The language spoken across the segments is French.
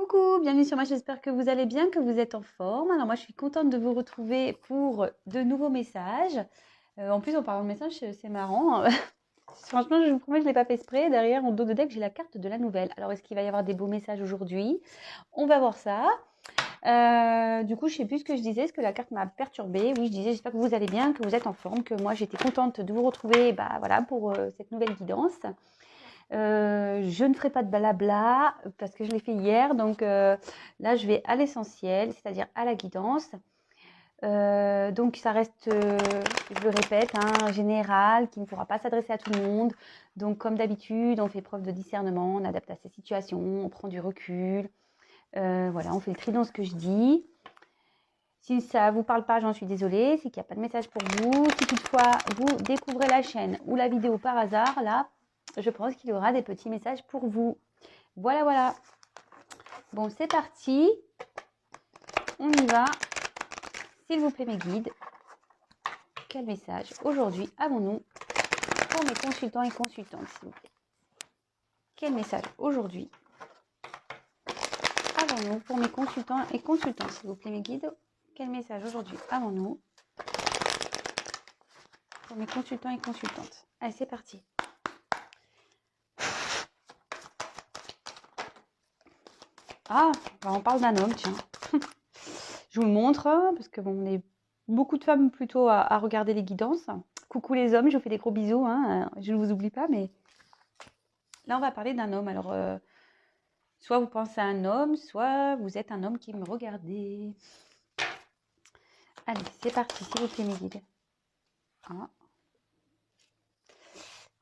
Coucou, bienvenue sur moi, j'espère que vous allez bien, que vous êtes en forme. Alors moi je suis contente de vous retrouver pour de nouveaux messages. En plus en parlant de messages, c'est marrant. Franchement je vous promets, je ne l'ai pas fait exprès. Derrière en dos de deck j'ai la carte de la nouvelle. Alors est-ce qu'il va y avoir des beaux messages aujourd'hui? On va voir ça. Du coup je ne sais plus ce que je disais, est-ce que la carte m'a perturbée? Oui, je disais j'espère que vous allez bien, que vous êtes en forme, que moi j'étais contente de vous retrouver voilà, pour cette nouvelle guidance. Je ne ferai pas de blabla parce que je l'ai fait hier. Donc là, je vais à l'essentiel, c'est-à-dire à la guidance. Donc ça reste, je le répète, général, qui ne pourra pas s'adresser à tout le monde. Donc comme d'habitude, on fait preuve de discernement, on adapte à sa situation, on prend du recul. Voilà, on fait le tri dans ce que je dis. Si ça ne vous parle pas, j'en suis désolée. C'est qu'il n'y a pas de message pour vous. Si toutefois vous découvrez la chaîne ou la vidéo par hasard, là, je pense qu'il y aura des petits messages pour vous. Voilà, voilà. Bon, c'est parti. On y va. S'il vous plaît, mes guides. Quel message aujourd'hui avons-nous pour mes consultants et consultantes, s'il vous plaît? Quel message aujourd'hui avons-nous pour mes consultants et consultantes, s'il vous plaît, mes guides? Quel message aujourd'hui avons-nous pour mes consultants et consultantes? Allez, c'est parti. Ah, on parle d'un homme, tiens. Je vous le montre, parce que bon, on est beaucoup de femmes plutôt à regarder les guidances. Coucou les hommes, je vous fais des gros bisous, je ne vous oublie pas, mais là on va parler d'un homme. Alors, soit vous pensez à un homme, soit vous êtes un homme qui me regardez. Allez, c'est parti, s'il vous plaît, mes guides.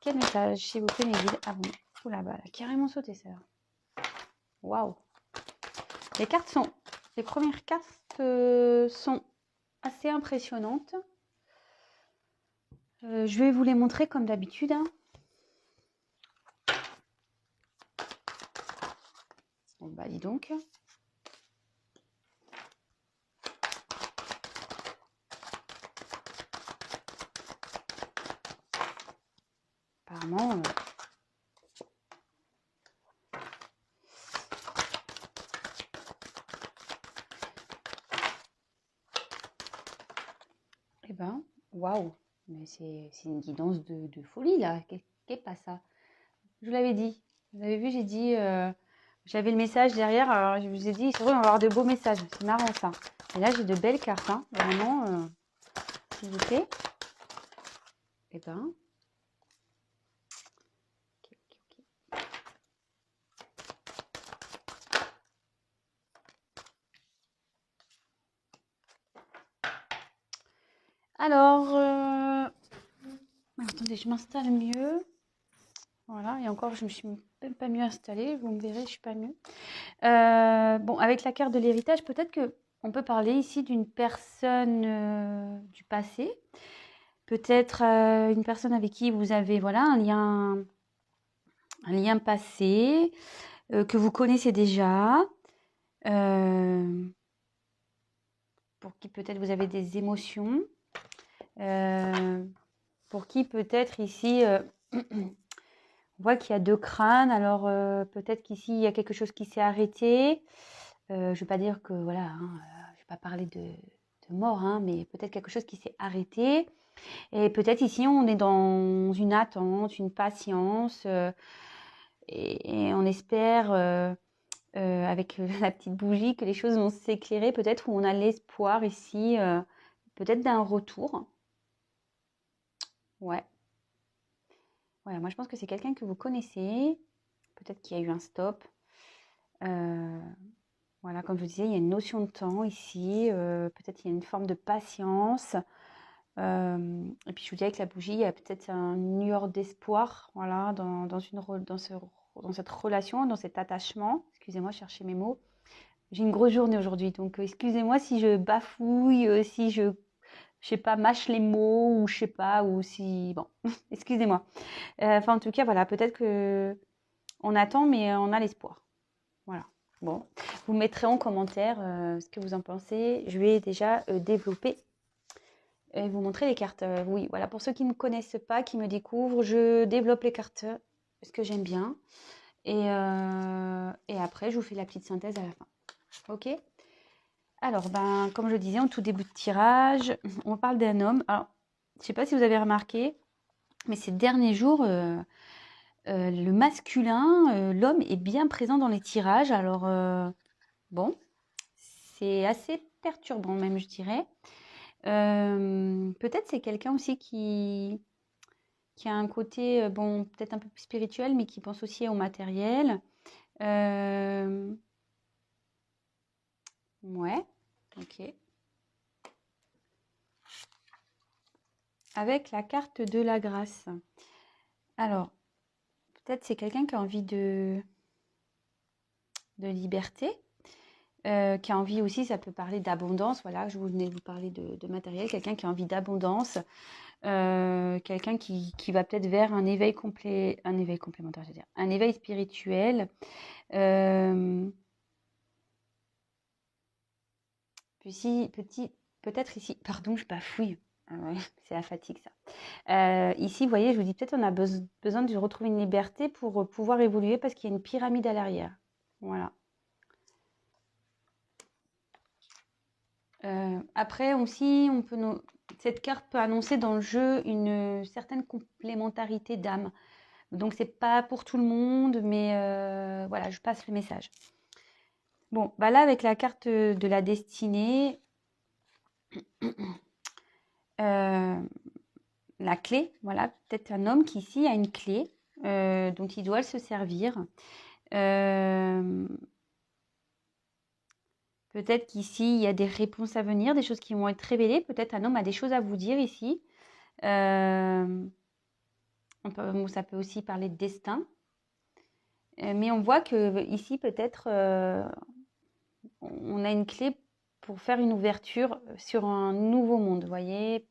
Quel message, s'il vous plaît, mes guides? Ah bon, oh là-bas, elle a carrément sauté, ça. Waouh. Les premières cartes sont assez impressionnantes. Je vais vous les montrer comme d'habitude. Bon, bah, dis donc. Apparemment. Eh ben, waouh. Mais c'est une guidance de folie, là. Qu'est-ce pas ça? Je vous l'avais dit. Vous avez vu, j'ai dit. J'avais le message derrière. Alors, je vous ai dit, c'est vrai, on va avoir de beaux messages. C'est marrant, ça. Et là, j'ai de belles cartes, vraiment. S'il vous plaît. Eh ben. Ok. Alors, attendez, je m'installe mieux. Voilà, et encore, je me suis même pas mieux installée. Vous me verrez, je suis pas mieux. Bon, avec la carte de l'héritage, peut-être que on peut parler ici d'une personne du passé. Peut-être une personne avec qui vous avez voilà, un lien passé que vous connaissez déjà. Pour qui peut-être vous avez des émotions. Pour qui peut-être ici, on voit qu'il y a deux crânes. Alors peut-être qu'ici, il y a quelque chose qui s'est arrêté. Je ne vais pas dire que, voilà, je ne vais pas parler de mort, mais peut-être quelque chose qui s'est arrêté. Et peut-être ici, on est dans une attente, une patience. Et on espère, avec la petite bougie, que les choses vont s'éclairer. Peut-être où on a l'espoir ici, peut-être d'un retour. Ouais. Ouais, moi je pense que c'est quelqu'un que vous connaissez. Peut-être qu'il y a eu un stop. Voilà, comme je vous disais, il y a une notion de temps ici. Peut-être qu'il y a une forme de patience. Et puis je vous dis, avec la bougie, il y a peut-être une lueur d'espoir, voilà, dans cette relation, dans cet attachement. Excusez-moi, je cherchais mes mots. J'ai une grosse journée aujourd'hui, donc excusez-moi si je bafouille, si je sais pas, mâche les mots, ou je sais pas, ou si... Bon, excusez-moi. Enfin, en tout cas, voilà, peut-être que on attend, mais on a l'espoir. Voilà. Bon, vous mettrez en commentaire ce que vous en pensez. Je vais déjà développer et vous montrer les cartes. Oui, voilà, pour ceux qui ne connaissent pas, qui me découvrent, je développe les cartes, ce que j'aime bien. Et après, je vous fais la petite synthèse à la fin. Ok? Alors, ben, comme je disais en tout début de tirage, on parle d'un homme. Alors, je ne sais pas si vous avez remarqué, mais ces derniers jours, le masculin, l'homme est bien présent dans les tirages. Alors, bon, c'est assez perturbant même, je dirais. Peut-être c'est quelqu'un aussi qui a un côté, bon, peut-être un peu plus spirituel, mais qui pense aussi au matériel. Ouais, ok. Avec la carte de la grâce. Alors, peut-être c'est quelqu'un qui a envie de liberté, qui a envie aussi, ça peut parler d'abondance. Voilà, je venais de vous parler de matériel. Quelqu'un qui a envie d'abondance, quelqu'un qui va peut-être vers un éveil complémentaire, je veux dire, un éveil spirituel. Peut-être ici, pardon, je bafouille. Ah ouais, c'est la fatigue ça. Ici, vous voyez, je vous dis peut-être on a besoin de retrouver une liberté pour pouvoir évoluer parce qu'il y a une pyramide à l'arrière. Voilà. Après aussi, cette carte peut annoncer dans le jeu une certaine complémentarité d'âme. Donc c'est pas pour tout le monde, mais voilà, je passe le message. Bon, bah là avec la carte de la destinée, la clé, voilà, peut-être un homme qui ici a une clé dont il doit se servir. Peut-être qu'ici il y a des réponses à venir, des choses qui vont être révélées. Peut-être un homme a des choses à vous dire ici. Ça peut aussi parler de destin. Mais on voit que ici peut-être on a une clé pour faire une ouverture sur un nouveau monde. Vous voyez,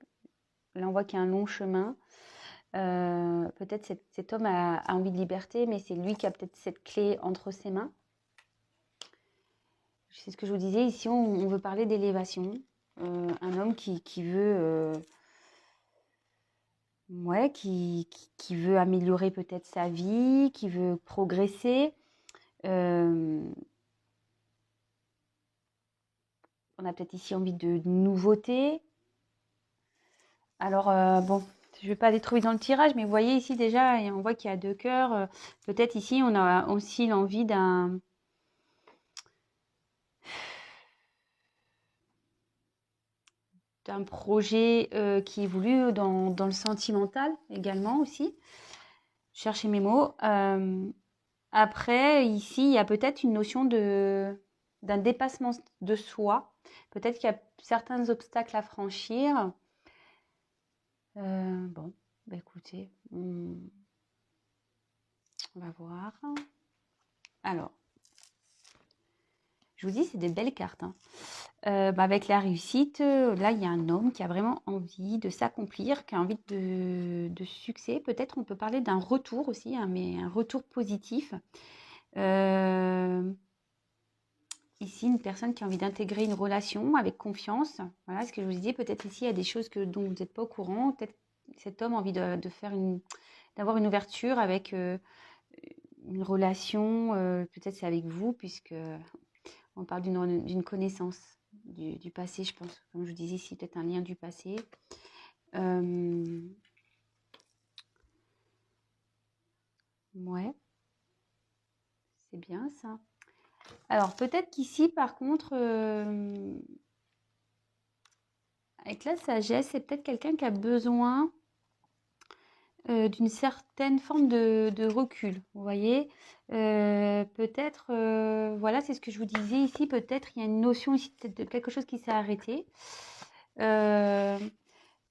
là on voit qu'il y a un long chemin. Peut-être cet homme a envie de liberté, mais c'est lui qui a peut-être cette clé entre ses mains. C'est ce que je vous disais, ici on veut parler d'élévation. Un homme qui veut, ouais, qui veut améliorer peut-être sa vie, qui veut progresser. On a peut-être ici envie de nouveautés. Alors, bon, je ne vais pas aller trop vite dans le tirage, mais vous voyez ici déjà, on voit qu'il y a 2 cœurs. Peut-être ici, on a aussi l'envie d'un projet qui évolue dans le sentimental également aussi. Chercher mes mots. Après, ici, il y a peut-être une notion d'un dépassement de soi. Peut-être qu'il y a certains obstacles à franchir. Bon, bah écoutez, on va voir. Alors, je vous dis, c'est des belles cartes. Hein. Avec la réussite, là, il y a un homme qui a vraiment envie de s'accomplir, qui a envie de succès. Peut-être on peut parler d'un retour aussi, hein, mais un retour positif. Ici, une personne qui a envie d'intégrer une relation avec confiance. Voilà ce que je vous disais. Peut-être ici, il y a des choses dont vous n'êtes pas au courant. Peut-être cet homme a envie d'avoir une ouverture avec une relation. Peut-être c'est avec vous, puisque on parle d'une connaissance du passé, je pense. Comme je vous disais ici, peut-être un lien du passé. Ouais, c'est bien ça. Alors, peut-être qu'ici, par contre, avec la sagesse, c'est peut-être quelqu'un qui a besoin d'une certaine forme de recul. Vous voyez, peut-être, voilà, c'est ce que je vous disais ici. Peut-être il y a une notion ici peut-être de quelque chose qui s'est arrêté. Mais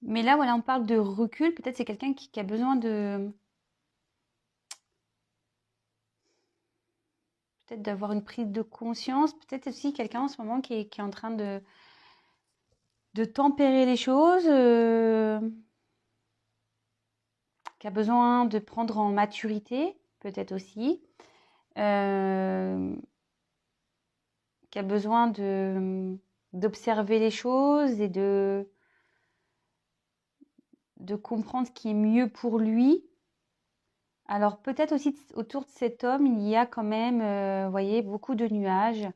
là, voilà, on parle de recul. Peut-être c'est quelqu'un qui a besoin peut-être d'avoir une prise de conscience. Peut-être aussi quelqu'un en ce moment qui est en train de tempérer les choses, qui a besoin de prendre en maturité, peut-être aussi, qui a besoin d'observer les choses et de comprendre ce qui est mieux pour lui. Alors peut-être aussi autour de cet homme, il y a quand même, vous voyez, beaucoup de nuages.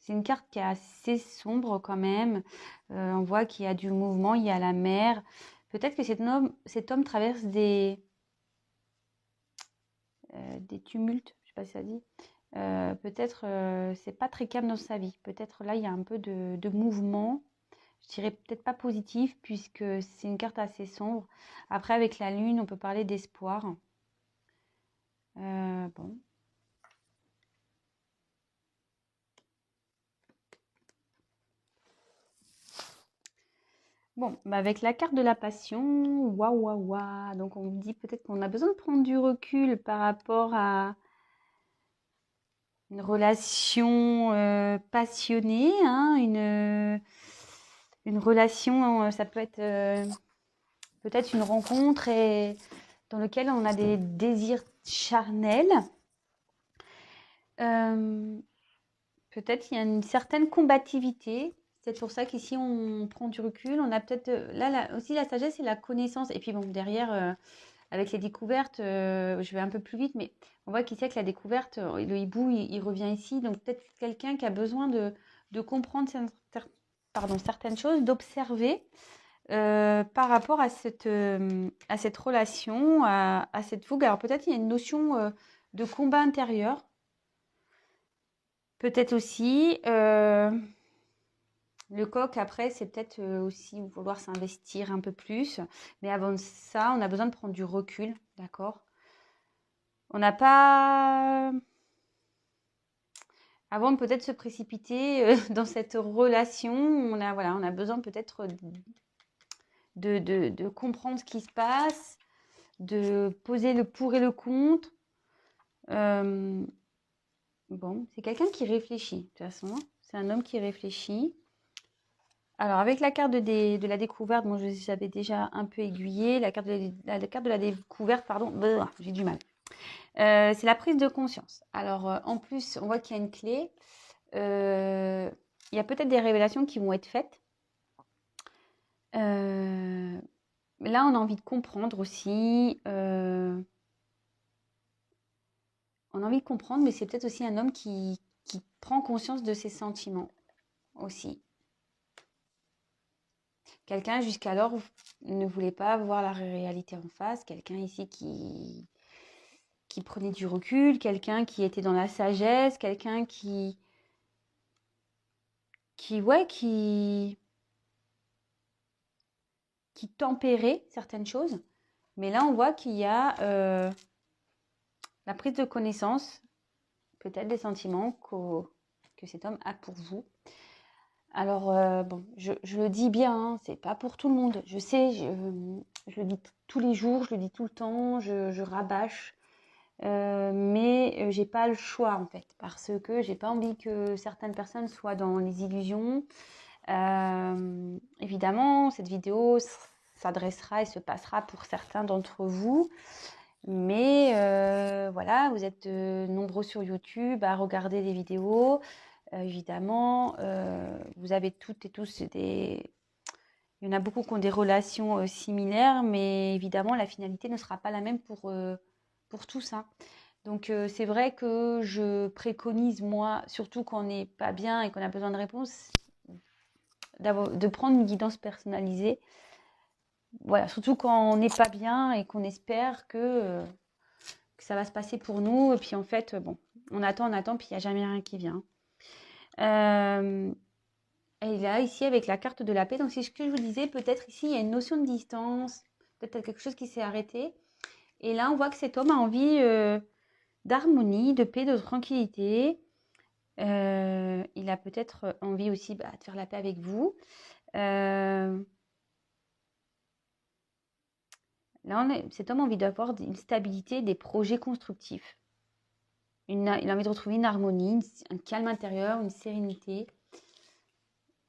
C'est une carte qui est assez sombre quand même. On voit qu'il y a du mouvement, il y a la mer. Peut-être que cet homme traverse des tumultes, je sais pas si ça dit. Peut-être c'est pas très calme dans sa vie. Peut-être là il y a un peu de mouvement. Je dirais peut-être pas positif puisque c'est une carte assez sombre. Après avec la lune, on peut parler d'espoir. Bon. Bon, bah avec la carte de la passion, waouh, waouh, waouh. Donc on me dit peut-être qu'on a besoin de prendre du recul par rapport à une relation passionnée, hein, une relation, ça peut être peut-être une rencontre et dans laquelle on a des désirs charnels. Peut-être il y a une certaine combativité. C'est pour ça qu'ici on prend du recul. On a peut-être là aussi la sagesse et la connaissance. Et puis bon, derrière, avec les découvertes, je vais un peu plus vite, mais on voit qu'ici avec la découverte, le hibou, il revient ici. Donc peut-être quelqu'un qui a besoin de comprendre certaines choses, d'observer par rapport à cette relation, à cette fougue. Alors peut-être il y a une notion de combat intérieur. Peut-être aussi, le coq après, c'est peut-être aussi vouloir s'investir un peu plus. Mais avant ça, on a besoin de prendre du recul, d'accord? On n'a pas... Avant de peut-être se précipiter dans cette relation, on a besoin peut-être de comprendre ce qui se passe, de poser le pour et le contre. Bon, c'est quelqu'un qui réfléchit, de toute façon. C'est un homme qui réfléchit. Alors, avec la carte de la découverte, bon, j'avais déjà un peu aiguillé. La carte de la découverte, pardon, j'ai du mal. C'est la prise de conscience. Alors, en plus, on voit qu'il y a une clé. Il y a peut-être des révélations qui vont être faites. Là, on a envie de comprendre aussi. On a envie de comprendre, mais c'est peut-être aussi un homme qui prend conscience de ses sentiments aussi. Quelqu'un jusqu'alors ne voulait pas voir la réalité en face. Quelqu'un ici qui prenait du recul, quelqu'un qui était dans la sagesse, quelqu'un ouais, qui tempérait certaines choses. Mais là, on voit qu'il y a la prise de connaissance, peut-être des sentiments que cet homme a pour vous. Alors, bon, je le dis bien, hein, c'est pas pour tout le monde. Je sais, je le dis tous les jours, je le dis tout le temps, je rabâche. Mais j'ai pas le choix en fait, parce que j'ai pas envie que certaines personnes soient dans les illusions. Évidemment, cette vidéo s'adressera et se passera pour certains d'entre vous. Mais voilà, vous êtes nombreux sur YouTube à regarder les vidéos. Évidemment, vous avez toutes et tous des... Il y en a beaucoup qui ont des relations similaires, mais évidemment, la finalité ne sera pas la même pour tous, hein. Donc, c'est vrai que je préconise, moi, surtout quand on n'est pas bien et qu'on a besoin de réponses, de prendre une guidance personnalisée. Voilà, surtout quand on n'est pas bien et qu'on espère que ça va se passer pour nous. Et puis en fait, bon, on attend, puis il n'y a jamais rien qui vient. Et là, ici, avec la carte de la paix, donc c'est ce que je vous disais, peut-être ici, il y a une notion de distance, peut-être quelque chose qui s'est arrêté. Et là, on voit que cet homme a envie d'harmonie, de paix, de tranquillité. Il a peut-être envie aussi de faire la paix avec vous. Là, cet homme a envie d'avoir une stabilité, des projets constructifs. Il a envie de retrouver une harmonie, un calme intérieur, une sérénité.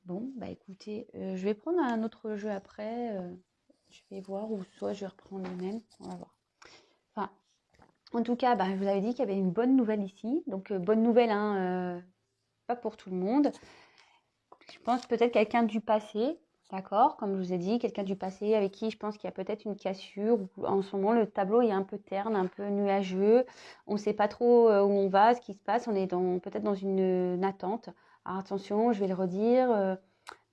Bon, bah écoutez, je vais prendre un autre jeu après. Je vais voir, ou soit je vais reprendre le même. On va voir. Enfin, en tout cas, bah, je vous avais dit qu'il y avait une bonne nouvelle ici. Donc, bonne nouvelle, hein, pas pour tout le monde. Je pense peut-être quelqu'un du passé. D'accord? Comme je vous ai dit, quelqu'un du passé avec qui je pense qu'il y a peut-être une cassure. En ce moment, le tableau est un peu terne, un peu nuageux. On ne sait pas trop où on va, ce qui se passe. On est peut-être dans une attente. Alors attention, je vais le redire,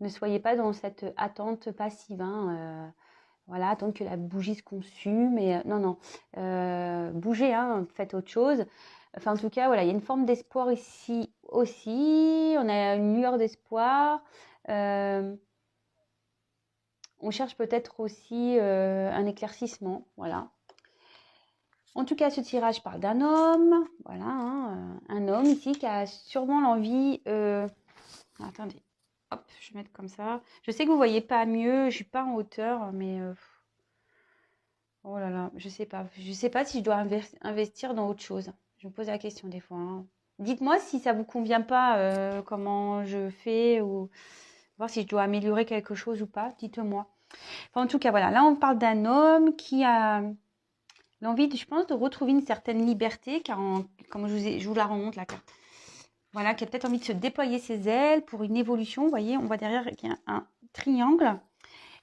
ne soyez pas dans cette attente passive, hein, voilà, attendre que la bougie se consume. Et non, non, bougez, hein, faites autre chose. Enfin, en tout cas, voilà, il y a une forme d'espoir ici aussi. On a une lueur d'espoir. Euh, on cherche peut-être aussi un éclaircissement, voilà. En tout cas, ce tirage parle d'un homme, voilà, hein, un homme ici qui a sûrement l'envie. Attendez, hop, je vais mettre comme ça. Je sais que vous voyez pas mieux, je suis pas en hauteur, mais oh là là, je sais pas si je dois investir dans autre chose. Je me pose la question des fois, hein. Dites-moi si ça vous convient pas, comment je fais ou voir si je dois améliorer quelque chose ou pas. Dites-moi. Enfin, en tout cas, voilà. Là, on parle d'un homme qui a l'envie, je pense, de retrouver une certaine liberté, car comme je vous la remonte, la carte. Voilà, qui a peut-être envie de se déployer ses ailes pour une évolution. Vous voyez, on voit derrière qu'il y a un triangle.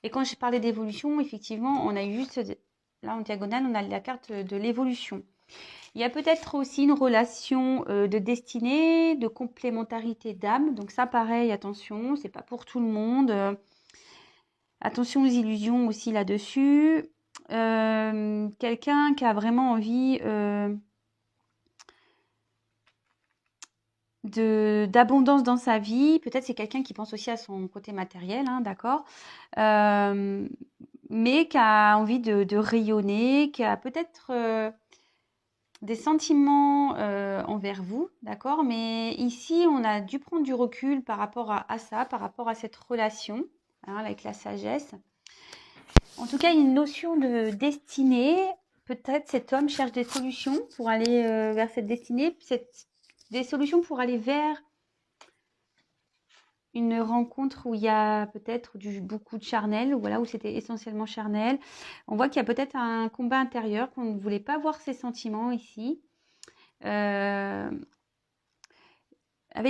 Et quand je parlais d'évolution, effectivement, on a eu juste, là en diagonale, on a la carte de l'évolution. Il y a peut-être aussi une relation de destinée, de complémentarité d'âme. Donc ça, pareil, attention, c'est pas pour tout le monde. Attention aux illusions aussi là-dessus. Quelqu'un qui a vraiment envie d'abondance dans sa vie. Peut-être c'est quelqu'un qui pense aussi à son côté matériel, hein, d'accord, mais qui a envie de rayonner, qui a peut-être des sentiments envers vous, d'accord, mais ici on a dû prendre du recul par rapport à ça, par rapport à cette relation, hein, avec la sagesse. En tout cas, une notion de destinée. Peut-être cet homme cherche des solutions pour aller vers cette destinée, des solutions pour aller vers une rencontre où il y a peut-être beaucoup de charnel, ou voilà, où c'était essentiellement charnel. On voit qu'il y a peut-être un combat intérieur, qu'on ne voulait pas voir ses sentiments ici. Avec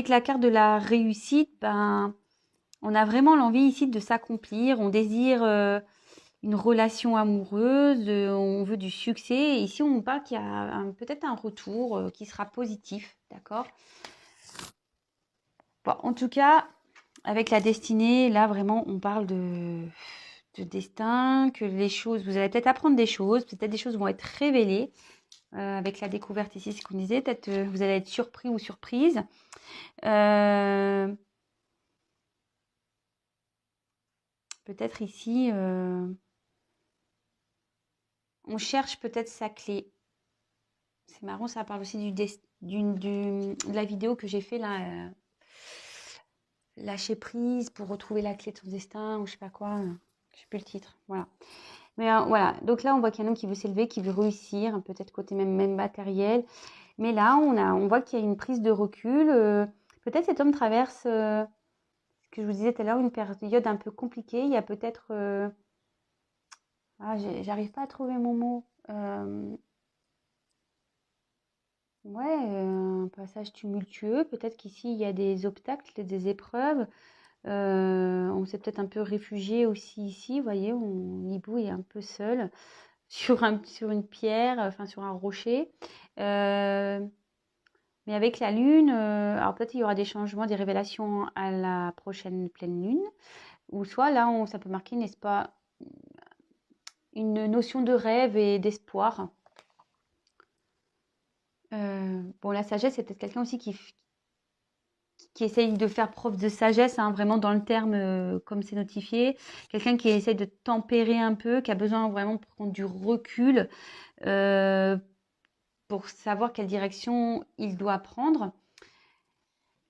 la carte de la réussite, ben, on a vraiment l'envie ici de s'accomplir. On désire une relation amoureuse, on veut du succès. Et ici, on parle qu'il y a peut-être un retour qui sera positif, d'accord? Bon, en tout cas, avec la destinée, là, vraiment, on parle de destin, que les choses, vous allez peut-être apprendre des choses, peut-être des choses vont être révélées avec la découverte ici, ce qu'on disait, peut-être vous allez être surpris ou surprise. Peut-être ici, on cherche peut-être sa clé. C'est marrant, ça parle aussi de la vidéo que j'ai fait là, lâcher prise pour retrouver la clé de son destin ou je sais pas quoi. Je sais plus le titre. Voilà. Mais voilà. Donc là, on voit qu'il y a un homme qui veut s'élever, qui veut réussir, peut-être côté même matériel. Mais là, on voit qu'il y a une prise de recul. Peut-être cet homme traverse, ce que je vous disais tout à l'heure, une période un peu compliquée. Il y a peut-être, j'arrive pas à trouver mon mot. Ouais, un passage tumultueux. Peut-être qu'ici, il y a des obstacles, des épreuves. On s'est peut-être un peu réfugié aussi ici. Vous voyez, Nibou est un peu seul sur une pierre, enfin sur un rocher. Mais avec la lune, alors peut-être il y aura des changements, des révélations à la prochaine pleine lune. Ou soit là, ça peut marquer, n'est-ce pas, une notion de rêve et d'espoir. Bon, la sagesse, c'est peut-être quelqu'un aussi qui essaye de faire preuve de sagesse, hein, vraiment dans le terme comme c'est notifié. Quelqu'un qui essaye de tempérer un peu, qui a besoin vraiment de prendre du recul pour savoir quelle direction il doit prendre.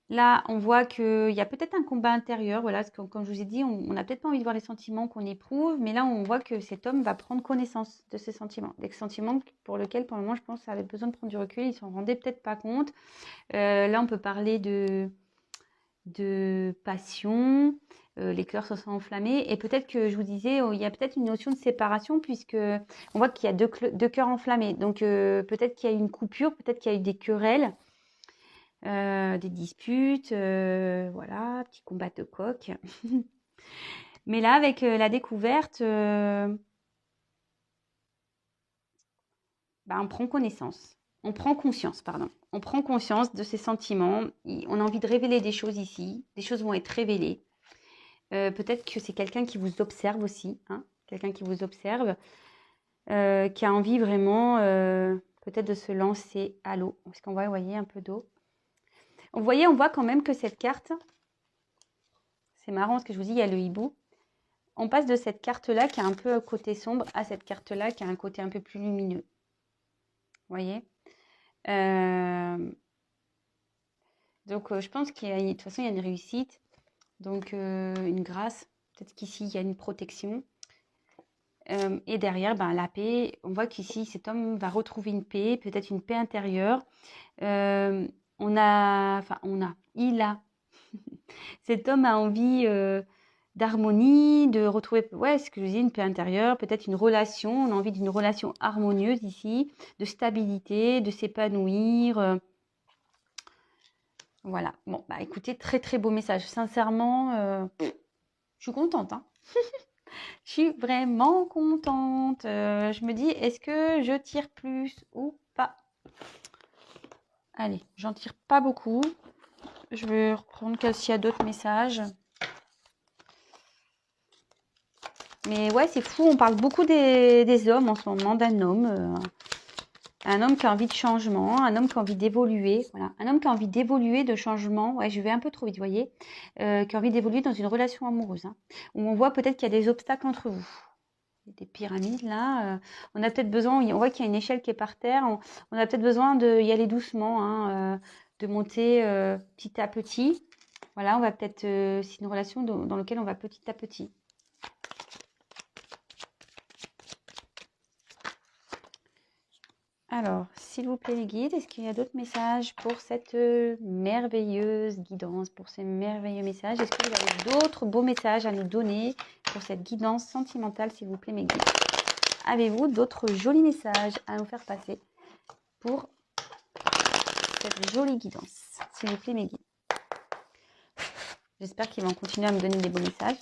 Là, on voit qu'il y a peut-être un combat intérieur. Voilà, parce que, comme je vous ai dit, on n'a peut-être pas envie de voir les sentiments qu'on éprouve, mais là, on voit que cet homme va prendre connaissance de ses sentiments. Des sentiments pour lesquels, pour le moment, je pense, ça avait besoin de prendre du recul. Il ne s'en rendait peut-être pas compte. Là, on peut parler de passion, les cœurs se sont enflammés. Et peut-être que je vous disais, il y a peut-être une notion de séparation, puisque on voit qu'il y a deux cœurs enflammés. Donc, peut-être qu'il y a eu une coupure, peut-être qu'il y a eu des querelles. Des disputes, voilà, petit combat de coq. Mais là, avec la découverte, on prend connaissance. On prend conscience, pardon. On prend conscience de ses sentiments. On a envie de révéler des choses ici. Des choses vont être révélées. Peut-être que c'est quelqu'un qui vous observe aussi. Hein, quelqu'un qui vous observe. Qui a envie vraiment peut-être de se lancer à l'eau. Parce qu'on voit, vous voyez, un peu d'eau. Vous voyez, on voit quand même que cette carte, c'est marrant parce que je vous dis, il y a le hibou. On passe de cette carte-là qui a un peu un côté sombre à cette carte-là qui a un côté un peu plus lumineux. Vous voyez donc, je pense qu'il y a, de toute façon, il y a une réussite. Donc, une grâce. Peut-être qu'ici, il y a une protection. Et derrière, la paix. On voit qu'ici, cet homme va retrouver une paix, peut-être une paix intérieure. Il a. Cet homme a envie d'harmonie, de retrouver, ce que je dis, une paix intérieure, peut-être une relation. On a envie d'une relation harmonieuse ici, de stabilité, de s'épanouir. Voilà. Bon, écoutez, très très beau message. Sincèrement, je suis contente. Hein. Je suis vraiment contente. Je me dis, est-ce que je tire plus ou pas? Allez, j'en tire pas beaucoup. Je vais reprendre s'il y a d'autres messages. Mais ouais, c'est fou. On parle beaucoup des hommes en ce moment, d'un homme. Un homme qui a envie de changement, un homme qui a envie d'évoluer. Voilà. Un homme qui a envie d'évoluer, de changement. Ouais, je vais un peu trop vite, vous voyez. Qui a envie d'évoluer dans une relation amoureuse. Hein, où on voit peut-être qu'il y a des obstacles entre vous. Des pyramides là. On a peut-être besoin, on voit qu'il y a une échelle qui est par terre. On a peut-être besoin d'y aller doucement, hein, de monter petit à petit. Voilà, on va peut-être. C'est une relation dans laquelle on va petit à petit. Alors, s'il vous plaît les guides, est-ce qu'il y a d'autres messages pour cette merveilleuse guidance, pour ces merveilleux messages? Est-ce que vous avez d'autres beaux messages à nous donner pour cette guidance sentimentale, s'il vous plaît mes guides? Avez-vous d'autres jolis messages à nous faire passer pour cette jolie guidance, s'il vous plaît mes guides? J'espère qu'ils vont continuer à me donner des beaux messages.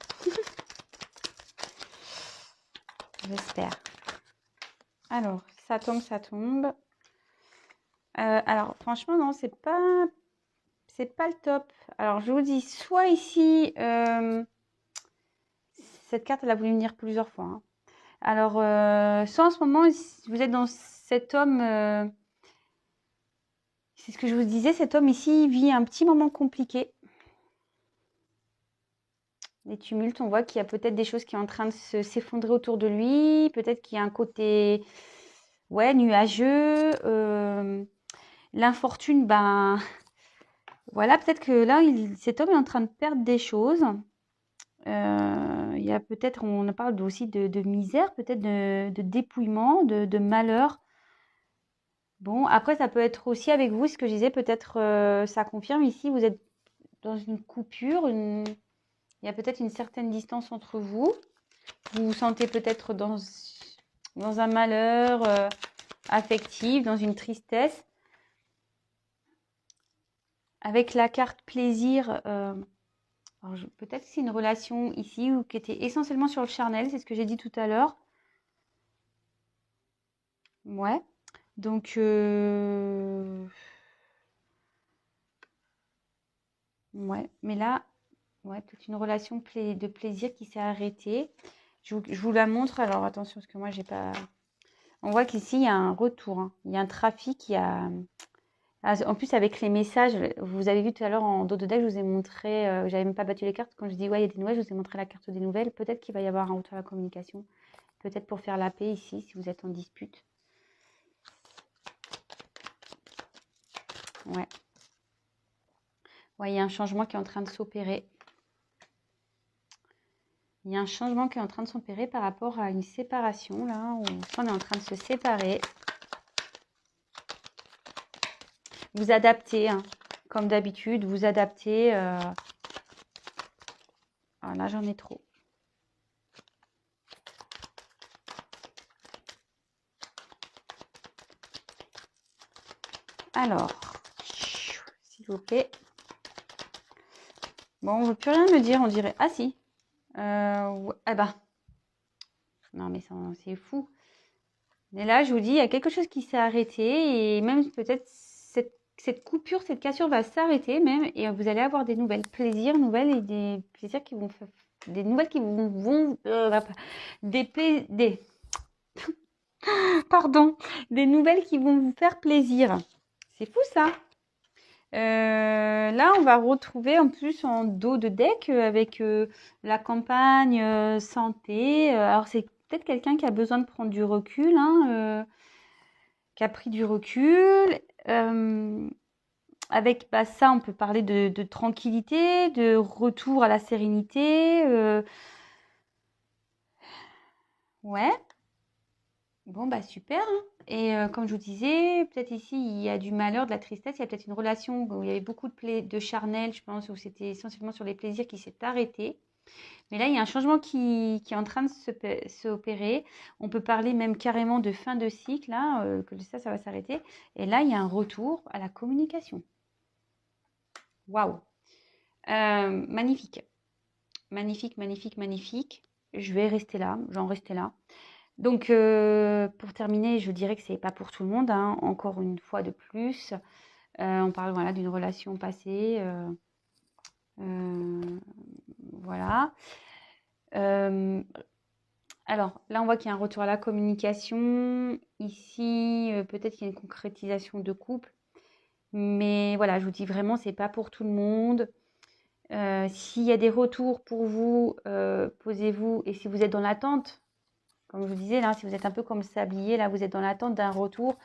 J'espère. Alors, ça tombe, ça tombe. Alors, franchement, non, c'est pas le top. Alors, je vous dis, soit ici, cette carte, elle a voulu venir plusieurs fois. Hein. Alors, soit en ce moment, vous êtes dans cet homme, c'est ce que je vous disais, cet homme ici vit un petit moment compliqué. Des tumultes, on voit qu'il y a peut-être des choses qui sont en train de s'effondrer autour de lui. Peut-être qu'il y a un côté, nuageux. L'infortune, voilà, peut-être que là, cet homme est en train de perdre des choses. Il y a peut-être, on parle aussi de misère, peut-être de dépouillement, de malheur. Bon, après, ça peut être aussi avec vous, ce que je disais, peut-être ça confirme ici, vous êtes dans une coupure, il y a peut-être une certaine distance entre vous. Vous vous sentez peut-être dans un malheur affectif, dans une tristesse. Avec la carte plaisir, peut-être que c'est une relation ici ou qui était essentiellement sur le charnel, c'est ce que j'ai dit tout à l'heure. Ouais. Donc, ouais. Mais là, toute une relation de plaisir qui s'est arrêtée. Je vous la montre. Alors, attention, parce que moi, j'ai pas... On voit qu'ici, il y a un retour. Hein. Il y a un trafic, il y a... En plus, avec les messages, vous avez vu tout à l'heure en dos de deck, je vous ai montré, j'avais même pas battu les cartes. Quand je dis, il y a des nouvelles, je vous ai montré la carte des nouvelles. Peut-être qu'il va y avoir un retour à la communication. Peut-être pour faire la paix ici, si vous êtes en dispute. Ouais. Ouais, il y a un changement qui est en train de s'opérer. Il y a un changement qui est en train de s'opérer par rapport à une séparation, là, où on est en train de se séparer. Vous adaptez, hein, comme d'habitude, vous adaptez. Ah, là, j'en ai trop. Alors, s'il vous plaît. Bon, on ne veut plus rien me dire, on dirait. Ah si. Ah bah, non mais c'est fou. Mais là, je vous dis, il y a quelque chose qui s'est arrêté et même peut-être cette coupure, cette cassure va s'arrêter même et vous allez avoir des nouvelles plaisirs, nouvelles et des plaisirs qui vont des nouvelles qui des pardon, des nouvelles qui vont vous faire plaisir. C'est fou ça. Là, on va retrouver en plus en dos de deck avec la campagne santé. Alors, c'est peut-être quelqu'un qui a besoin de prendre du recul, hein, qui a pris du recul. Avec ça, on peut parler de tranquillité, de retour à la sérénité. Ouais, bon, bah super, hein. Et comme je vous disais, peut-être ici, il y a du malheur, de la tristesse. Il y a peut-être une relation où il y avait beaucoup de charnel, je pense, où c'était essentiellement sur les plaisirs qui s'est arrêté. Mais là, il y a un changement qui est en train de s'opérer. On peut parler même carrément de fin de cycle, là, que ça va s'arrêter. Et là, il y a un retour à la communication. Waouh! Magnifique. Magnifique, magnifique, magnifique. Je vais rester là, j'en rester là. Donc, pour terminer, je dirais que c'est pas pour tout le monde, hein, encore une fois de plus. On parle voilà, d'une relation passée. Voilà. Alors, là, on voit qu'il y a un retour à la communication. Ici, peut-être qu'il y a une concrétisation de couple. Mais voilà, je vous dis vraiment, c'est pas pour tout le monde. S'il y a des retours pour vous, posez-vous. Et si vous êtes dans l'attente, comme je vous disais, là, si vous êtes un peu comme le sablier, là, vous êtes dans l'attente d'un retour,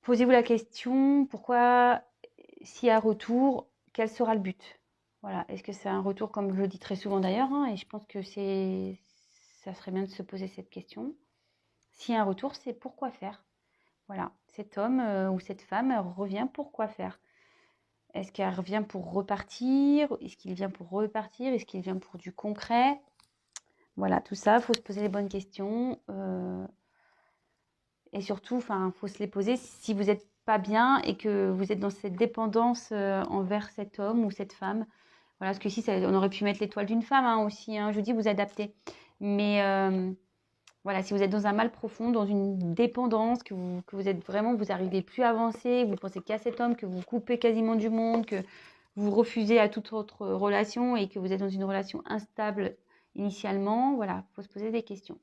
posez-vous la question, pourquoi, s'il y a retour, quel sera le but? Voilà, est-ce que c'est un retour, comme je le dis très souvent d'ailleurs, hein, et je pense que ça serait bien de se poser cette question. S'il y a un retour, c'est pourquoi faire? Voilà, cet homme ou cette femme revient pour quoi faire? Est-ce qu'elle revient pour repartir? Est-ce qu'il vient pour repartir? Est-ce qu'il vient pour du concret? Voilà, tout ça, il faut se poser les bonnes questions. Et surtout, enfin, faut se les poser si vous n'êtes pas bien et que vous êtes dans cette dépendance envers cet homme ou cette femme. Voilà, parce que si on aurait pu mettre l'étoile d'une femme hein, aussi. Hein, je vous dis, vous adaptez. Mais voilà, si vous êtes dans un mal profond, dans une dépendance, que vous êtes vraiment, vous n'arrivez plus à avancer, vous pensez qu'à cet homme, que vous coupez quasiment du monde, que vous refusez à toute autre relation et que vous êtes dans une relation instable initialement, voilà, il faut se poser des questions.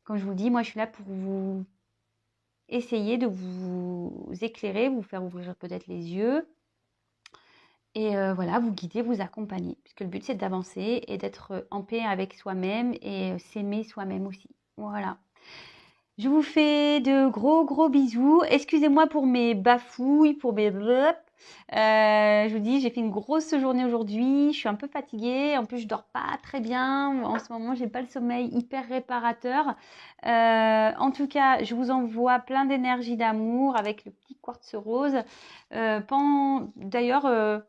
Comme je vous le dis, moi je suis là pour vous essayer de vous éclairer, vous faire ouvrir peut-être les yeux et voilà, vous guider, vous accompagner. Puisque le but c'est d'avancer et d'être en paix avec soi-même et s'aimer soi-même aussi. Voilà. Je vous fais de gros gros bisous. Excusez-moi pour mes bafouilles, pour mes je vous dis, j'ai fait une grosse journée aujourd'hui. Je suis un peu fatiguée. En plus, je dors pas très bien. En ce moment, j'ai pas le sommeil hyper réparateur. En tout cas, je vous envoie plein d'énergie, d'amour avec le petit quartz rose. D'ailleurs,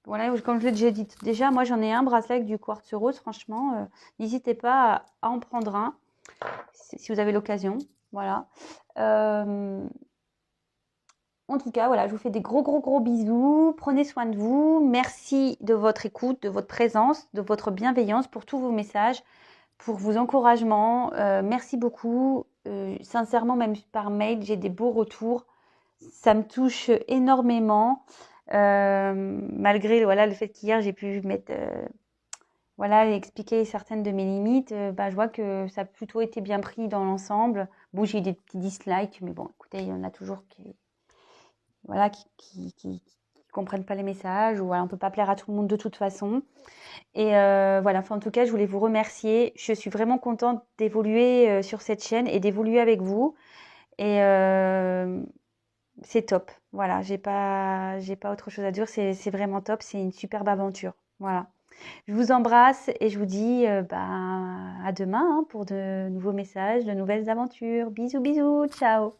voilà, comme je l'ai déjà dit, déjà, moi j'en ai un bracelet avec du quartz rose. Franchement, n'hésitez pas à en prendre un si vous avez l'occasion. Voilà. En tout cas, voilà, je vous fais des gros, gros, gros bisous. Prenez soin de vous. Merci de votre écoute, de votre présence, de votre bienveillance pour tous vos messages, pour vos encouragements. Merci beaucoup. Sincèrement, même par mail, j'ai des beaux retours. Ça me touche énormément. Malgré voilà, le fait qu'hier, j'ai pu mettre... voilà, expliquer certaines de mes limites, je vois que ça a plutôt été bien pris dans l'ensemble. Bon, j'ai eu des petits dislikes, mais bon, écoutez, il y en a toujours voilà, qui comprennent pas les messages, ou voilà, on peut pas plaire à tout le monde de toute façon. Et voilà, enfin, en tout cas, je voulais vous remercier. Je suis vraiment contente d'évoluer sur cette chaîne et d'évoluer avec vous. Et c'est top. Voilà, j'ai pas autre chose à dire. C'est vraiment top. C'est une superbe aventure. Voilà. Je vous embrasse et je vous dis à demain hein, pour de nouveaux messages, de nouvelles aventures. Bisous, bisous, ciao.